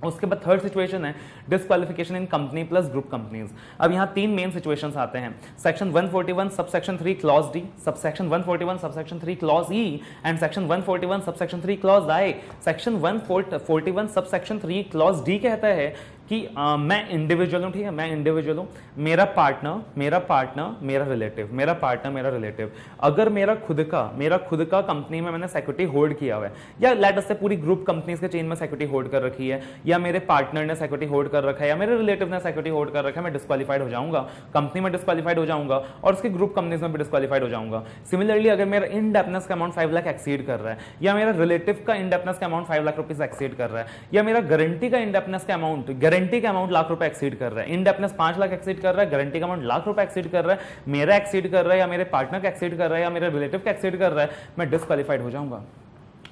उसके बाद थर्ड सिचुएशन है disqualification in company plus group companies. अब यहाँ 3 मेन सिचुएशंस आते हैं, section 141 subsection 3 clause D, section 141 subsection 3 clause E and section 141 subsection 3 clause I. Section 141 subsection 3 clause D कहता है कि मैं इंडिविजुअल हूँ, ठीक है, मैं इंडिविजुअल हूँ, मेरा पार्टनर मेरा रिलेटिव, अगर मेरा खुद का कंपनी में मैंने सिक्योरिटी होल्ड किया हुआ है, या लेट अस से पूरी ग्रुप कंपनीज के चेन में सिक्योरिटी होल्ड कर रखी है, या मेरे पार्टनर ने सिक्योरिटी होल्ड कर रखा है, या मेरे रिलेटिव ने सिक्योरिटी होल्ड कर रखा है, मैं डिस्क्वालीफाइड हो जाऊंगा, कंपनी में डिस्क्वालीफाइड हो जाऊंगा और उसकी ग्रुप कंपनीज में भी डिस्क्वालीफाइड हो जाऊंगा। सिमिलरली अगर मेरा इनडेप्थनेस का अमाउंट 5 लाख एक्सीड कर रहा है, या मेरा रिलेटिव का इनडेप्थनेस का अमाउंट 5 लाख रुपीज एक्सीड कर रहा है, या मेरा गारंटी का इनडेप्थनेस का अमाउंट लाख रुपए एक्सीड कर रहा है, इनडेप्थनेस 5 लाख एक्सीड कर रहा है, गारंटी का अमाउंट लाख रुपए एक्सीड कर रहा है, मेरा एक्सीड कर रहा है या मेरे पार्टनर का एक्सीड कर रहा है या मेरे रिलेटिव का एक्सीड कर रहा है, मैं डिस्क्वालीफाइड हो जाऊंगा।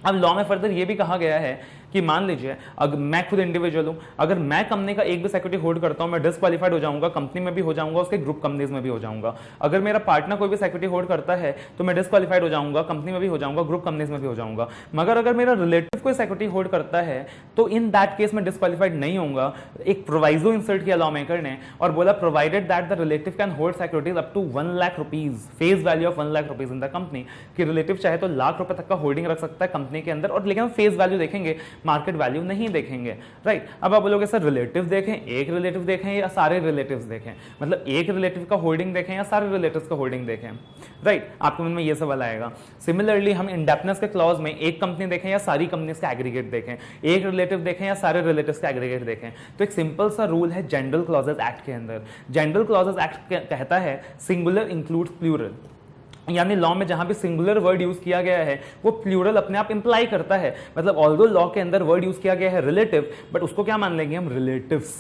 अब लॉ में फर्दर ये भी कहा गया है कि मान लीजिए अगर मैं खुद इंडिविजुअल हूं, अगर मैं कंपनी का एक भी सिक्योरिटी होल्ड करता हूं, मैं डिस्क्वालीफाइड हो जाऊंगा, कंपनी में भी हो जाऊंगा, उसके ग्रुप कंपनीज में भी हो जाऊंगा। अगर मेरा पार्टनर कोई भी सिक्योरिटी होल्ड करता है तो मैं डिस्क्वालीफाइड हो जाऊंगा, कंपनी में भी हो जाऊंगा, ग्रुप कंपनीज में भी हो जाऊंगा। मगर अगर मेरा रिलेटिव कोई सिक्योरिटी होल्ड करता है तो इन दैट केस में डिस्क्वालीफाइड नहीं होऊंगा। एक प्रोवाइजो इंसर्ट किया लॉ मेकर ने और बोला provided that the relative can hold securities up to 1 lakh rupees, face value of 1 lakh rupees in the company, कि रिलेटिव चाहे तो लाख रुपए तक का होल्डिंग रख सकता है कंपनी के अंदर, और लेकिन फेस वैल्यू देखेंगे, मार्केट वैल्यू नहीं देखेंगे, राइट। अब आप बोलोगे सर रिलेटिव देखें, एक रिलेटिव देखें या सारे रिलेटिव्स देखें, मतलब एक रिलेटिव का होल्डिंग देखें या सारे रिलेटिव्स का होल्डिंग देखें, राइट, आपके मन में ये सवाल आएगा। सिमिलरली हम इंडेप्थनेस के क्लॉज में एक कंपनी देखें या सारी कंपनीज का एग्रीगेट देखें, एक रिलेटिव देखें या सारे रिलेटिव्स का एग्रीगेट देखें, तो एक सिंपल सा रूल है जनरल क्लॉजेस एक्ट के अंदर। जनरल क्लॉजेस एक्ट कहता है सिंगुलर इंक्लूड्स प्लूरल, यानी लॉ में जहां भी सिंगुलर वर्ड यूज किया गया है वो प्लूरल अपने आप इंप्लाई करता है। मतलब ऑल्दो लॉ के अंदर वर्ड यूज किया गया है रिलेटिव, बट उसको क्या मान लेंगे हम, रिलेटिव्स।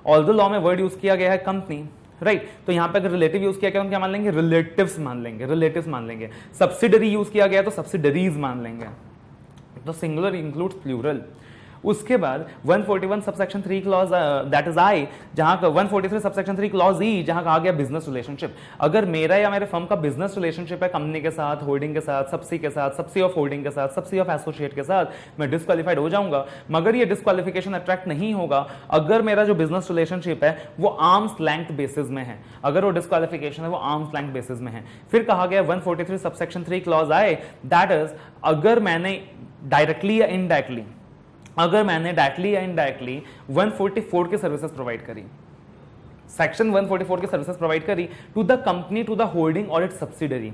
ऑल्दो लॉ में वर्ड यूज किया गया है कंपनी, राइट, तो यहां पे अगर रिलेटिव यूज किया गया तो क्या मान लेंगे, रिलेटिव्स मान लेंगे, रिलेटिव्स मान लेंगे। सब्सिडरी यूज किया गया तो सब्सिडरीज मान लेंगे। तो सिंगुलर इंक्लूड्स प्लूरल। उसके बाद 141 subsection 3 clause that is I, जहां 143 सबसेक्शन 3 क्लॉज ई, जहां कहा गया बिजनेस रिलेशनशिप। अगर मेरा या मेरे फर्म का बिजनेस रिलेशनशिप है कंपनी के साथ, होल्डिंग के साथ, सब्सी के साथ, सब्सी ऑफ होल्डिंग के साथ, सब्सी ऑफ एसोसिएट के साथ, मैं डिस्क्वालीफाइड हो जाऊंगा। मगर ये डिस्क्वालिफिकेशन अट्रैक्ट नहीं होगा अगर मेरा जो बिजनेस रिलेशनशिप है वो आर्म्स लेंथ बेसिस में है, अगर वो डिस्क्वालिफिकेशन है वो आर्म्स लेंथ बेसिस में है। फिर कहा गया 143 सबसेक्शन 3 क्लॉज आए, दैट इज अगर मैंने डायरेक्टली या इनडायरेक्टली, अगर मैंने डायरेक्टली या इनडायरेक्टली 144 की सर्विसेज प्रोवाइड करी, सेक्शन 144 की सर्विसेज प्रोवाइड करी to the company, to the holding और इट्स सब्सिडरी,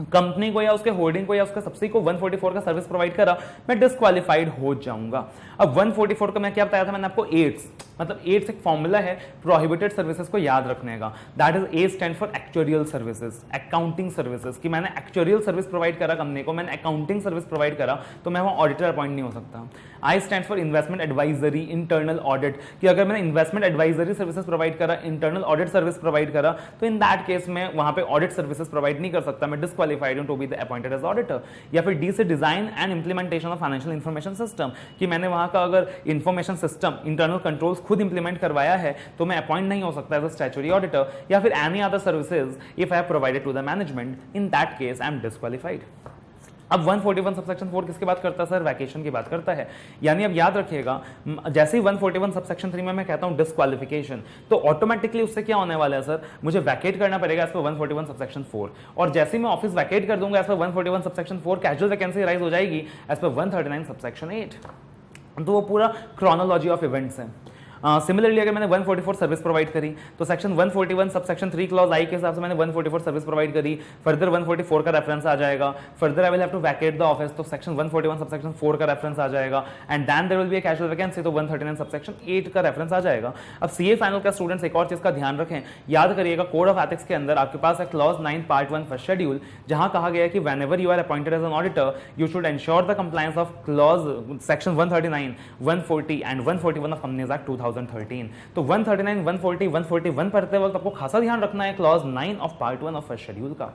कंपनी को या उसके होल्डिंग को या उसके सब्सिडी को 144 का सर्विस प्रोवाइड करा, मैं डिस्क्वालिफाइड हो जाऊंगा। अब 144 का मैं क्या बताया था मैंने आपको, एड्स, मतलब एड्स एक फॉर्मूला है प्रोहिबिटेड सर्विसेज को याद रखने का, that is A stand for actuarial services, accounting services, कि मैंने एक्चुअरियल सर्विस प्रोवाइड करा कंपनी को, मैंने अकाउंटिंग सर्विस प्रोवाइड करा, तो मैं वहां ऑडिटर अपॉइंट नहीं हो सकता। I stand for investment advisory, internal audit, कि अगर मैंने इन्वेस्टमेंट एडवाइजरी सर्विसेज प्रोवाइड करा, इंटरनल ऑडिट सर्विस प्रोवाइड करा, तो इन दैट केस में वहां पे ऑडिट सर्विसेज प्रोवाइड नहीं कर सकता, मैं डिस्क्वालिफाइड हूं to be the appointed as auditor. या फिर डी से design and implementation of financial information system, कि मैंने वहां का अगर इंफॉर्मेशन सिस्टम, इंटरनल कंट्रोल्स खुद इंप्लीमेंट करवाया है, तो मैं अपॉइंट नहीं हो सकता एज अ स्टैट्यूटरी ऑडिटर। या फिर any other services if I have provided to the management, in that case I am disqualified. अब 141 सबसेक्शन 4 किसकी बात करता है सर, वैकेशन की बात करता है। यानी अब याद रखिएगा, जैसे ही 141 सबसेक्शन 3 में मैं कहता हूं डिस्क्वालिफिकेशन, तो ऑटोमेटिकली उससे क्या होने वाला है सर, मुझे वैकेट करना पड़ेगा एज पर 141 सबसेक्शन 4, और जैसे ही मैं ऑफिस वैकेट कर दूंगा as per 141 subsection 4, casual vacancy rise हो जाएगी एज पर 139 सबसेक्शन 8। तो वो पूरा क्रोनोलॉजी ऑफ इवेंट्स है। सिमिलरली अगर मैंने 144 सर्विस प्रोवाइड करी, तो सेक्शन 141 सबसेक्शन 3 क्लॉज आई के हिसाब से मैंने 144 सर्विस प्रोवाइड करी, फर्दर 144 का रेफरेंस आ जाएगा, further I will have to vacate the office, तो सेक्शन 141 सबसेक्शन 4 का रेफरेंस आ जाएगा, and then there will be a casual vacancy, तो 139 सबसेक्शन 8 का रेफरेंस आ जाएगा। अब सीए फाइनल का स्टूडेंट्स एक और चीज का ध्यान रखें, याद करिएगा कोड ऑफ एथिक्स के अंदर आपके पास है क्लॉज 9 पार्ट 1 फर्स्ट शेड्यूल, जहां कहा गया है कि whenever you are appointed as an auditor you should ensure the compliance of clause section 139, 140 and 141 of companies act 2013। तो 139, 140, 141 पढ़ते वक्त आपको खासा ध्यान रखना है clause 9 of part 1 of first schedule का।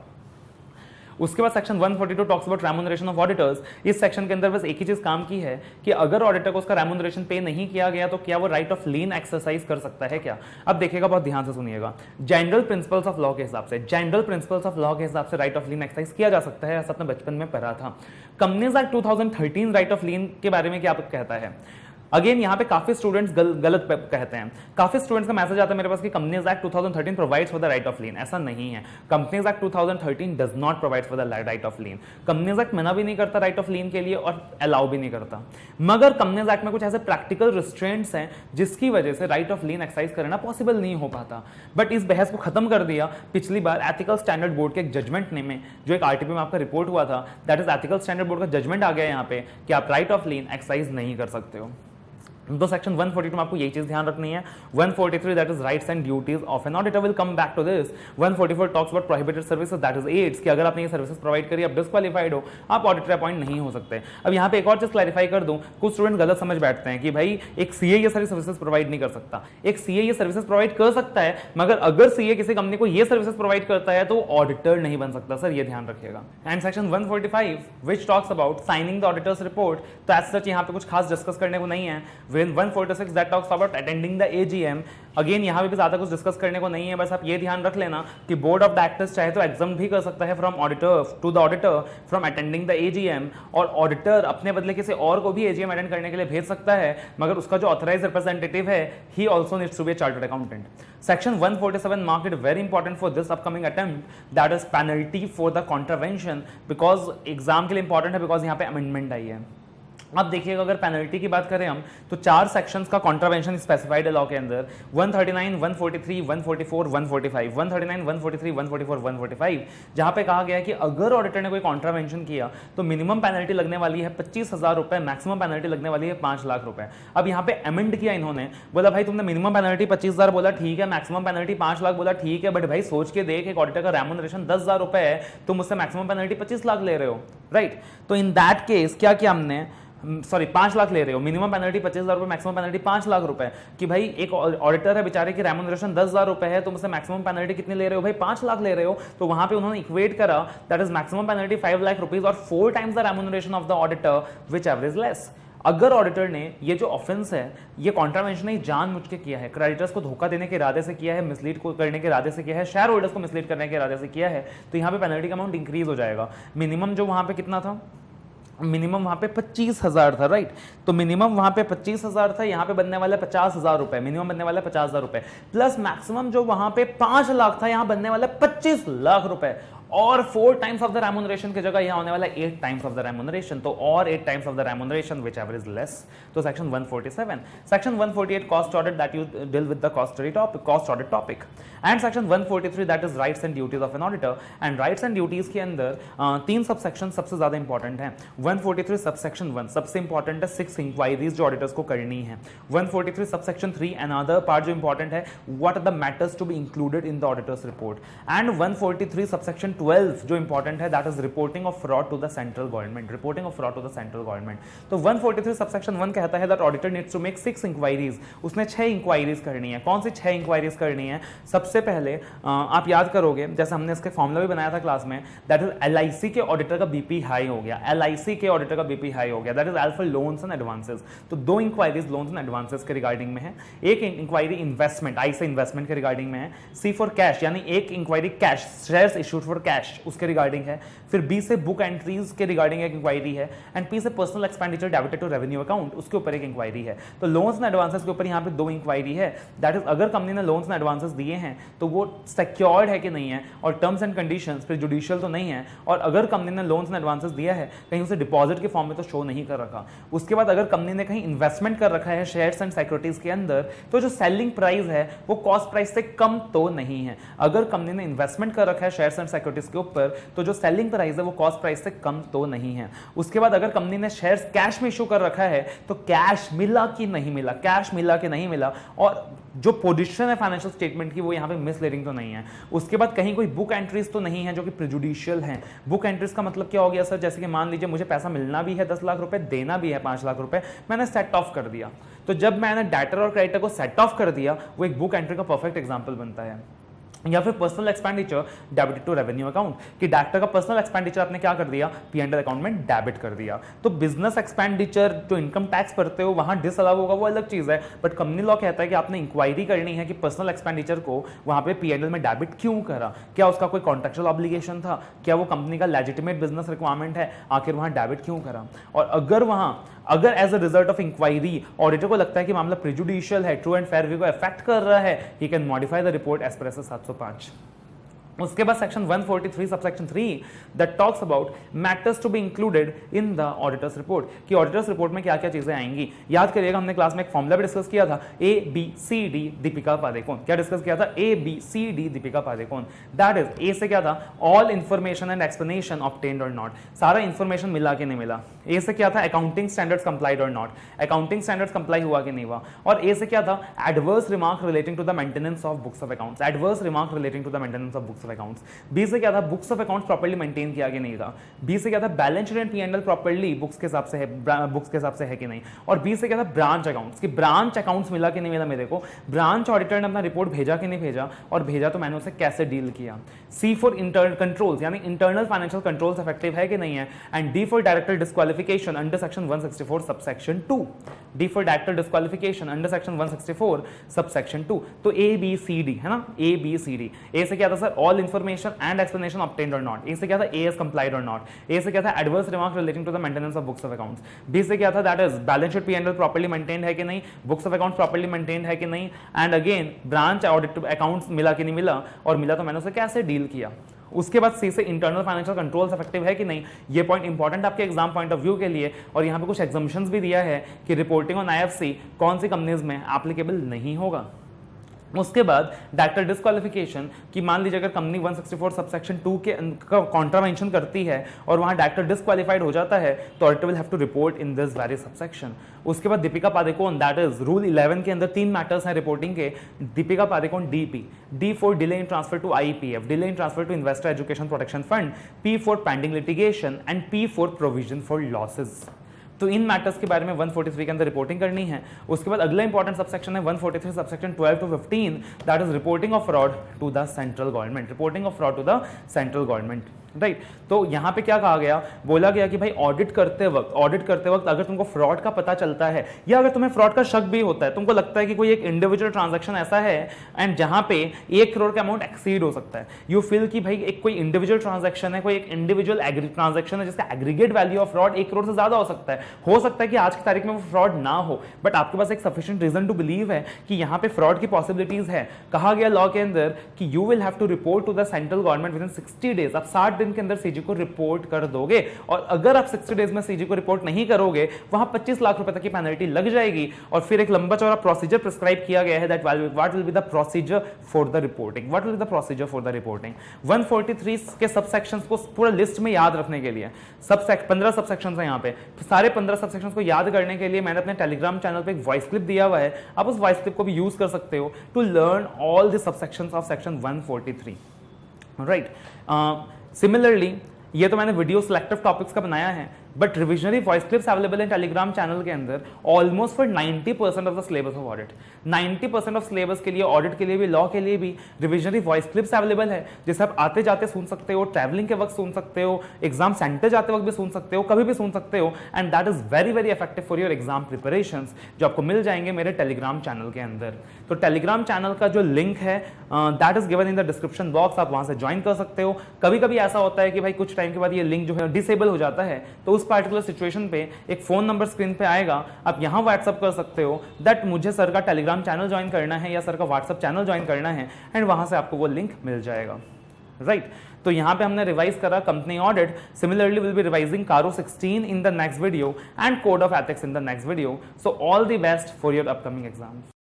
उसके बाद section 142 talks about remuneration of auditors. इस सेक्शन के अंदर बस एक ही चीज काम की है कि अगर ऑडिटर को उसका रेम्यूनरेशन पे नहीं किया गया तो क्या वो राइट ऑफ लीन एक्सरसाइज कर सकता है क्या। अब देखिएगा, बहुत ध्यान से सुनिएगा, जनरल प्रिंसिपल्स ऑफ लॉ के हिसाब से, जनरल प्रिंसिपल्स ऑफ लॉ के हिसाब से राइट ऑफ लीन एक्सरसाइज किया जा सकता है, ऐसा आपने बचपन में पढ़ा था। कंपनीज एक्ट 2013 राइट ऑफ लीन के बारे में क्या कहता है। अगेन यहाँ पे काफी स्टूडेंट्स गलत कहते हैं, काफी स्टूडेंट्स का मैसेज आता है मेरे पास कि companies act 2013 provides for the right of lien. ऐसा नहीं है, companies act 2013 does not provide for the right of lien. Companies act मना भी नहीं करता राइट ऑफ लीन के लिए और अलाउ भी नहीं करता, मगर कंपनीज एक्ट में कुछ ऐसे प्रैक्टिकल रिस्ट्रेंट्स हैं जिसकी वजह से राइट ऑफ लीन एक्सरसाइज करना पॉसिबल नहीं हो पाता। बट इस बहस को खत्म कर दिया पिछली बार एथिकल स्टैंडर्ड बोर्ड के एक जजमेंट ने में, जो एक आरटीपी में आपका रिपोर्ट हुआ था, that is ethical standard board का जजमेंट आ गया यहाँ पे कि आप राइट ऑफ लीन एक्सरसाइज नहीं कर सकते हो। तो सेक्शन 142 में आपको यही चीज ध्यान रखनी है। 143 that is rights and duties of an auditor, will come back to this. 144 talks about prohibited services, that is aids, कि अगर आपने ये सर्विसेज प्रोवाइड करी, आप डिस्क्वालिफाइड हो, आप ऑडिटर अपॉइंट नहीं हो सकते। अब यहाँ पे एक और चीज क्लैरिफाई कर दूं, कुछ स्टूडेंट गलत समझ बैठते हैं कि भाई एक सीए ये सारी सर्विसेज प्रोवाइड नहीं कर सकता। एक सीए ये सर्विसेज प्रोवाइड कर सकता है, मगर अगर सीए किसी कंपनी को ये सर्विसेज प्रोवाइड करता है तो ऑडिटर नहीं बन सकता सर, ये ध्यान रखिएगा। And section 145 which talks about signing the auditor's report, तो एज सच यहाँ पे कुछ खास डिस्कस करने को नहीं है। 146 that talks about attending the AGM, again यहाँ पे भी ज्यादा कुछ डिस्कस करने को नहीं है, बस आप ये ध्यान रख लेना कि बोर्ड ऑफ डायरेक्टर्स चाहे तो एग्जाम भी कर सकता है from auditor to the auditor from attending the AGM, और ऑडिटर अपने बदले किसी और को भी AGM अटेंड करने के लिए भेज सकता है, मगर उसका जो ऑथराइज रिप्रेजेंटेटिव है ही also needs to be a chartered accountant. Section 147 marked it very important for this upcoming attempt, that is penalty for the contravention, because exam के लिए इंपॉर्टेंट है, बिकॉज यहाँ पे अमेंडमेंट आई है। अब देखिएगा, अगर पेनल्टी की बात करें हम, तो 4 सेक्शंस का कॉन्ट्रावेंशन स्पेसिफाइड है लॉ के अंदर, 139, 143, 144, 145, 139, 143, 144, 145, जहां पे कहा गया है कि अगर ऑडिटर ने कोई कॉन्ट्रावेंशन किया तो मिनिमम पेनल्टी लगने वाली है 25,000 रुपए, मैक्सिमम पेनल्टी लगने वाली है 5 लाख रुपए। अब यहाँ पे अमेंड किया इन्होंने, बोला भाई तुमने मिनिमम पेनल्टी 25,000 बोला ठीक है, मैक्सिमम पेनल्टी 5 लाख बोला ठीक है, बट भाई सोच के देख, एक ऑडिटर का रेम्यूनरेशन 10,000 रुपए है, तुम उससे मैक्सिमम पेनल्टी 25 लाख ले रहे हो, राइट। तो इन दैट केस क्या किया हमने, 5 लाख ले रहे हो, मिनिमम पेनल्टी 25,000 रुपए, मैक्सिमम पेनल्टी 5 लाख रुपए, कि भाई एक ऑडिटर है बेचारे की रेम्यूनरेशन 10,000 रुपए है, तुम उससे मैक्सिमम पेनल्टी कितनी ले रहे हो भाई, 5 लाख ले रहे हो। तो वहां पे उन्होंने इक्वेट करा, that is maximum penalty 5 lakh rupees और 4 times the remuneration of the auditor, which average less. अगर ऑडिटर ने ये जो ऑफेंस है ये कॉन्ट्रावेंशन ही जानबूझ के किया है, क्रेडिटर्स को धोखा देने के इरादे से किया है, मिसलीड को करने के इरादे से किया है, शेयर होल्डर्स को मिसलीड करने के इरादे से किया है, तो यहाँ पे पेनल्टी का अमाउंट इंक्रीज हो जाएगा। मिनिमम जो वहां पे कितना था, मिनिमम वहां पे 25,000 था, राइट। तो मिनिमम वहां पे 25,000 था, यहाँ पे बनने वाला 50,000 रुपए, मिनिमम बनने वाला 50,000 रुपए, प्लस मैक्सिमम जो वहां पे 5 लाख था, यहाँ बनने वाला 25 लाख रुपए, और 4 टाइम्स ऑफ द रेम्यूनरेशन की जगह यहाँ होने वाला 8 टाइम्स ऑफ द रेम्यूनरेशन, तो और 8 times of the remuneration whichever is less. तो section 147, section 148 cost audit that you deal with the cost audit topic, and section 143 that is rights and duties of an auditor. And rights and duties के अंदर 3 सबसेक्शन सबसे ज्यादा इंपॉर्टेंट है। 143 सबसेक्शन 1 सबसे इंपॉर्टेंट है, 6 इंक्वायरीज जो ऑडिटर्स को करनी है। 143 सबसेक्शन 3 अनदर पार्ट जो इंपॉर्टेंट है, what are the matters to be included in the auditor's report. And 143 subsection 12 जो इंपॉर्टेंट है, that is reporting of fraud to the central government, reporting of fraud to the central government. तो 143 सबसेक्शन 1 कहता है that auditor needs to make 6 inquiries, उसने 6 इंक्वायरीज करनी है। कौन सी 6 इंक्वायरीज करनी है? सबसे पहले आप याद करोगे, जैसे हमने इसके फॉर्मूला भी बनाया था क्लास में, दैट इज एलआईसी के ऑडिटर का बीपी हाई हो गया, एलआईसी के ऑडिटर का बीपी हाई हो गया, that is alpha loans and advances. तो 2 इंक्वायरीज लोन्स एंड एडवांसेस के रिगार्डिंग में है, एक इंक्वायरी इन्वेस्टमेंट, आई से इन्वेस्टमेंट के रिगार्डिंग में है, सी फॉर कैश यानी एक inquiry cash, shares issued for cash उसके रिगार्डिंग है, फिर बी से बुक एंट्रीज के रिगार्डिंग एक इंक्वायरी है, एंड पी से personal expenditure debited to revenue account उसके ऊपर एक इंक्वायरी है। तो लोन्स एंड एडवांसेस के ऊपर यहाँ पे 2 इंक्वायरी है, दैट इज अगर कंपनी ने लोन्स एंड एडवांसेस दिए हैं तो वो सिक्योर्ड है कि नहीं है, और टर्म्स एंड कंडीशंस फिर जुडिशियल तो नहीं है, और अगर कंपनी ने लोन्स एंड एडवांसेस दिया है कहीं उसे डिपॉजिट के फॉर्म में तो शो नहीं कर रखा। उसके बाद अगर कंपनी ने कहीं इन्वेस्टमेंट कर रखा है शेयर्स एंड सिक्योरिटीज के अंदर, तो जो सेलिंग प्राइस है वो कॉस्ट प्राइस से कम तो नहीं है। अगर कंपनी ने इन्वेस्टमेंट कर रखा है शेयर्स एंड सिक्योरिटीज के ऊपर, तो जो सेलिंग प्राइस है वो कॉस्ट प्राइस से कम तो नहीं है। उसके बाद अगर कंपनी ने शेयर्स कैश में इशू कर रखा है, तो कैश मिला कि नहीं मिला, कैश मिला कि नहीं मिला, और जो पोजीशन है फाइनेंशियल स्टेटमेंट की वो यहाँ पे मिसलीडिंग तो नहीं है। उसके बाद कहीं कोई बुक एंट्रीज तो नहीं है जो कि प्रेजुडिशियल है। बुक एंट्रीज का मतलब क्या हो गया सर? जैसे कि मान लीजिए मुझे पैसा मिलना भी है 10 लाख रुपए, देना भी है 5 लाख रुपए, मैंने सेट ऑफ कर दिया। तो जब मैंने डेटर और क्रेडिटर को सेट ऑफ कर दिया, वो एक बुक एंट्री का परफेक्ट एग्जाम्पल बनता है। या फिर personal expenditure debited to revenue account, कि डायरेक्टर का पर्सनल एक्सपेंडिचर आपने क्या कर दिया? P&L अकाउंट में डेबिट कर दिया। तो बिजनेस एक्सपेंडिचर जो इनकम टैक्स भरते हो वहां डिसअलाउ होगा, वो अलग चीज है, बट कंपनी लॉ कहता है कि आपने इंक्वायरी करनी है कि पर्सनल एक्सपेंडिचर को वहां पे P&L में डेबिट क्यों करा, क्या उसका कोई कॉन्ट्रेक्चुअल ऑब्लिगेशन था, क्या वो कंपनी का लेजिटिमेट बिजनेस रिक्वायरमेंट है, आखिर वहां डेबिट क्यों करा। और अगर as a result of inquiry auditor को लगता है कि मामला प्रेजुडिशियल है, ट्रू एंड फेयर व्यू को अफेक्ट कर रहा है, he can modify the report as per 705। उसके बाद section 143 subsection 3 that talks about matters to be included in the auditor's report, कि ऑडिटर्स रिपोर्ट में क्या क्या चीजें आएंगी। याद करिएगा हमने क्लास में एक फॉर्मूला भी डिस्कस किया था, ABCD दीपिका पादुकोण। क्या डिस्कस किया था? ABCD Deepika Padukone. That is A से क्या था? All information and explanation obtained or not, सारा इंफॉर्मेशन मिला कि नहीं मिला। ए से क्या था? Accounting standards complied or not, accounting standards comply हुआ कि नहीं हुआ। और ए से क्या था? Adverse remark relating to the maintenance of books of accounts, adverse remark relating to the maintenance of books accounts. B से क्या था? Books of accounts properly maintain किया कि नहीं था। बी से क्या था? Balance sheet and P&L properly books के हिसाब से है कि नहीं। और बी से क्या था? ब्रांच अकाउंट्स, कि ब्रांच अकाउंट्स मिला कि नहीं मिला मेरे को, ब्रांच ऑडिटर ने अपना रिपोर्ट भेजा कि नहीं भेजा, और भेजा तो मैंने उसे कैसे डील किया। सी फॉर इंटरनल कंट्रोल्स यानी इंटरनल फाइनेंशियल कंट्रोल्स इफेक्टिव है कि नहीं है। And D for director disqualification under section 164 subsection 2, D for director disqualification under section 164 subsection 2। तो ABCD है ना, ABCD। ए से क्या था sir? All information and explanation obtained or not. A से क्या था? AS complied or not. A से क्या था? Adverse remark relating to the maintenance of books of accounts. B से क्या था? That is balance sheet P&L properly maintained है कि नहीं, books of accounts properly maintained है कि नहीं, and again branch audit accounts मिला कि नहीं मिला, और मिला तो मैंने उसे कैसे डील किया। उसके बाद सी से इंटरनल फाइनेंशियल कंट्रोल्स इफेक्टिव है कि नहीं। ये पॉइंट इंपॉर्टेंट आपके एग्जाम पॉइंट ऑफ व्यू के लिए, और यहाँ पे कुछ एग्जाम्पशंस भी दिया है कि रिपोर्टिंग ऑन IFC कौन सी कंपनीज में एप्लीकेबल नहीं होगा। उसके बाद डायरेक्टर डिस्क्वालिफिकेशन, कि मान लीजिए अगर कंपनी 164 सबसेक्शन 2 के कॉन्ट्रावेंशन करती है और वहां डायरेक्टर डिस्क्वालिफाइड हो जाता है, तो auditor will have to report in this very subsection. उसके बाद Deepika Padukone, that is rule 11 के अंदर 3 मैटर्स हैं रिपोर्टिंग के। Deepika Padukone DP, D for delay in transfer to IPF, delay in transfer to investor education protection fund, P for pending litigation, and P for provision for losses. तो इन मैटर्स के बारे में 143 के अंदर रिपोर्टिंग करनी है। उसके बाद अगला इंपॉर्टेंट सबसेक्शन है 143 subsection 12 to 15, that is reporting of fraud to the central government, reporting of fraud to the central government. Right तो यहाँ पे क्या कहा गया, बोला गया कि भाई ऑडिट करते वक्त अगर तुमको फ्रॉड का पता चलता है या अगर तुम्हें फ्रॉड का शक भी होता है, तुमको लगता है कि कोई एक इंडिविजुअल ट्रांजैक्शन ऐसा है एंड जहां पे 1 करोड़ का अमाउंट एक्सीड हो सकता है, यू फील कि भाई एक कोई इंडिविजुअल ट्रांजैक्शन है, कोई एक इंडिविजुअल ट्रांजैक्शन है जिसका aggregate value of fraud 1 crore से ज्यादा हो सकता है कि आज की तारीख में वो फ्रॉड ना हो, बट आपके पास एक सफिशिएंट रीजन टू बिलीव है कि यहाँ पे फ्रॉड की पॉसिबिलिटीज है। कहा गया लॉ के अंदर कि you will have to report to the central government within 60 days, आप 60 दिन के अंदर सीजी को रिपोर्ट कर दोगे, और अगर आप 60 डेज में सीजी को रिपोर्ट नहीं करोगे वहां 25 लाख रुपए तक की पेनल्टी लग जाएगी। और फिर एक लंबा चौड़ा प्रोसीजर प्रिस्क्राइब किया गया है, that what will be the procedure for the reporting, what will be the procedure for the reporting. 143 के सबसेक्शंस को पूरा लिस्ट में याद रखने के लिए 15 सबसेक्शंस है यहाँ पे, सारे 15 सबसेक्शंस को याद करने के लिए मैंने अपने टेलीग्राम चैनल पे एक वॉइस क्लिप दिया हुआ है, आप उस वॉइस क्लिप को भी यूज कर सकते हो to learn all the subsections of section 143, right. Similarly ये तो मैंने वीडियो सिलेक्टिव टॉपिक्स का बनाया है, but revisionary voice clips available है टेलीग्राम चैनल के अंदर almost for 90% of the syllabus of audit. 90% of syllabus के लिए, ऑडिट के लिए भी, लॉ के लिए भी रिविजनरी वॉइस क्लिप्स अवेलेबल है, जिसे आप आते जाते सुन सकते हो, ट्रैवलिंग के वक्त सुन सकते हो, एग्जाम सेंटर जाते वक्त भी सुन सकते हो, कभी भी सुन सकते हो, and that is very very effective for your exam preparations, जो आपको मिल जाएंगे मेरे टेलीग्राम चैनल के अंदर। तो टेलीग्राम चैनल का जो लिंक है that is given in the description box, आप वहां से ज्वाइन कर सकते हो। कभी कभी ऐसा होता है कि भाई कुछ टाइम के बाद ये लिंक जो है डिसेबल हो जाता है, तो उस पार्टिकुलर सिचुएशन पे एक फोन नंबर स्क्रीन पे आएगा, आप यहां व्हाट्सअप कर सकते हो दैट मुझे सर का टेलीग्राम चैनल ज्वाइन करना है या सर का व्हाट्सअप चैनल ज्वाइन करना है, एंड वहां से आपको वो लिंक मिल जाएगा, राइट। तो यहां पे हमने रिवाइज करा company audit. Similarly will be revising कारो 16 इन the next video and code of ethics in the next video. So all the best for your upcoming exams.